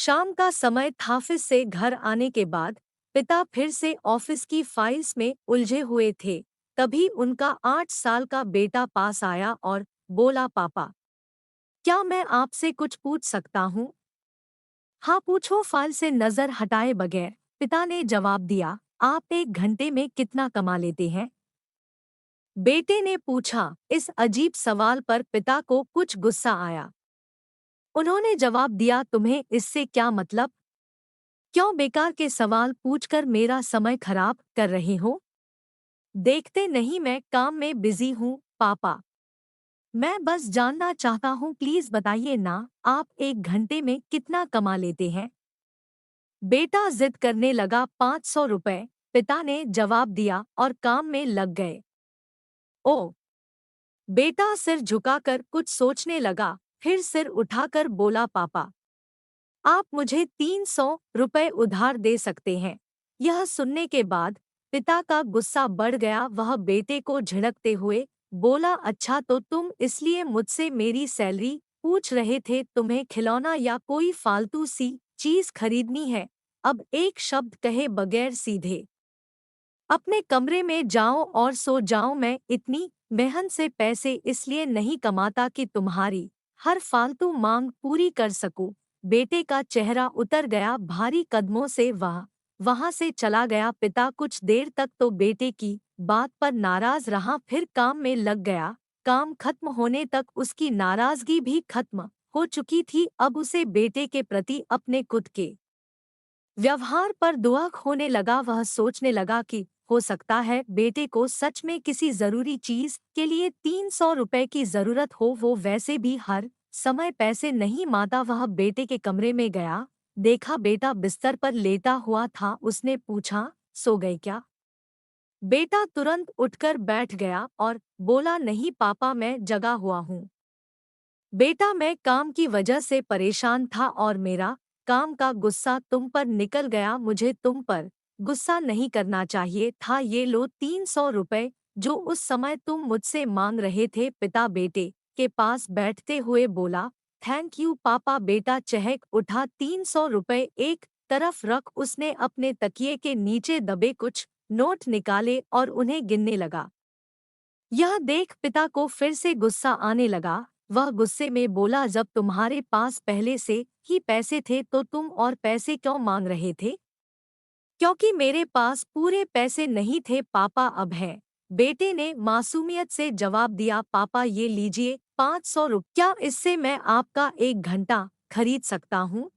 शाम का समय था। ऑफिस से घर आने के बाद पिता फिर से ऑफिस की फाइल्स में उलझे हुए थे। तभी उनका 8 साल का बेटा पास आया और बोला, पापा, क्या मैं आपसे कुछ पूछ सकता हूँ? हाँ पूछो, फाइल से नजर हटाए बगैर पिता ने जवाब दिया। आप 1 घंटे में कितना कमा लेते हैं? बेटे ने पूछा। इस अजीब सवाल पर पिता को कुछ गुस्सा आया। उन्होंने जवाब दिया, तुम्हें इससे क्या मतलब? क्यों बेकार के सवाल पूछकर मेरा समय खराब कर रहे हो? देखते नहीं मैं काम में बिजी हूँ पापा। मैं बस जानना चाहता हूँ, प्लीज बताइए ना, आप 1 घंटे में कितना कमा लेते हैं? बेटा जिद करने लगा। 500 रुपए, पिता ने जवाब दिया और काम में लग गए। ओ, बेटा सिर झुकाकर कुछ सोचने लगा, फिर सिर उठाकर बोला, पापा, आप मुझे 300 रुपए उधार दे सकते हैं। यह सुनने के बाद पिता का गुस्सा बढ़ गया। वह बेटे को झिड़कते हुए बोला, अच्छा तो तुम इसलिए मुझसे मेरी सैलरी पूछ रहे थे? तुम्हें खिलौना या कोई फालतू सी चीज खरीदनी है? अब एक शब्द कहे बगैर सीधे अपने कमरे में जाओ और सो जाओ। मैं इतनी मेहनत से पैसे इसलिए नहीं कमाता कि तुम्हारी हर फालतू मांग पूरी कर सकूं। बेटे का चेहरा उतर गया। भारी कदमों से वह वहां से चला गया। पिता कुछ देर तक तो बेटे की बात पर नाराज रहा, फिर काम में लग गया। काम खत्म होने तक उसकी नाराजगी भी खत्म हो चुकी थी। अब उसे बेटे के प्रति अपने खुद के व्यवहार पर दुख होने लगा। वह सोचने लगा कि हो सकता है बेटे को सच में किसी जरूरी चीज के लिए 300 रुपए की जरूरत हो। वो वैसे भी हर समय पैसे नहीं मांगता। वह बेटे के कमरे में गया, देखा बेटा बिस्तर पर लेटा हुआ था। उसने पूछा, सो गए क्या? बेटा तुरंत उठकर बैठ गया और बोला, नहीं पापा, मैं जगा हुआ हूँ। बेटा, मैं काम की वजह से परेशान था और मेरा काम का गुस्सा तुम पर निकल गया। मुझे तुम पर गुस्सा नहीं करना चाहिए था। ये लो 300 रुपए जो उस समय तुम मुझसे मांग रहे थे। पिता बेटे के पास बैठते हुए बोला, थैंक यू पापा। बेटा चहक उठा। 300 रुपए एक तरफ रख उसने अपने तकिए के नीचे दबे कुछ नोट निकाले और उन्हें गिनने लगा। यह देख पिता को फिर से गुस्सा आने लगा। वह गुस्से में बोला, जब तुम्हारे पास पहले से ही पैसे थे तो तुम और पैसे क्यों मांग रहे थे? क्योंकि मेरे पास पूरे पैसे नहीं थे पापा, अब है। बेटे ने मासूमियत से जवाब दिया, पापा ये लीजिए 500 रुपये। क्या इससे मैं आपका 1 घंटा खरीद सकता हूँ?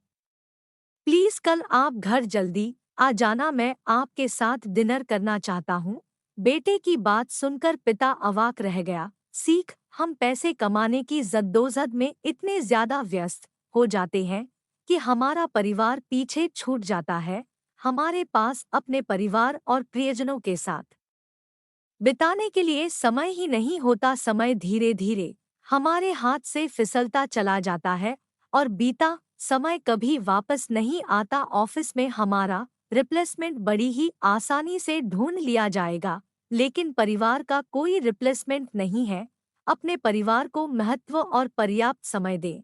प्लीज कल आप घर जल्दी आ जाना, मैं आपके साथ डिनर करना चाहता हूँ। बेटे की बात सुनकर पिता अवाक रह गया। सीख, हम पैसे कमाने की जद्दोजहद में इतने ज्यादा व्यस्त हो जाते हैं कि हमारा परिवार पीछे छूट जाता है। हमारे पास अपने परिवार और प्रियजनों के साथ बिताने के लिए समय ही नहीं होता। समय धीरे धीरे हमारे हाथ से फिसलता चला जाता है और बीता समय कभी वापस नहीं आता। ऑफिस में हमारा रिप्लेसमेंट बड़ी ही आसानी से ढूंढ लिया जाएगा, लेकिन परिवार का कोई रिप्लेसमेंट नहीं है। अपने परिवार को महत्व और पर्याप्त समय दें।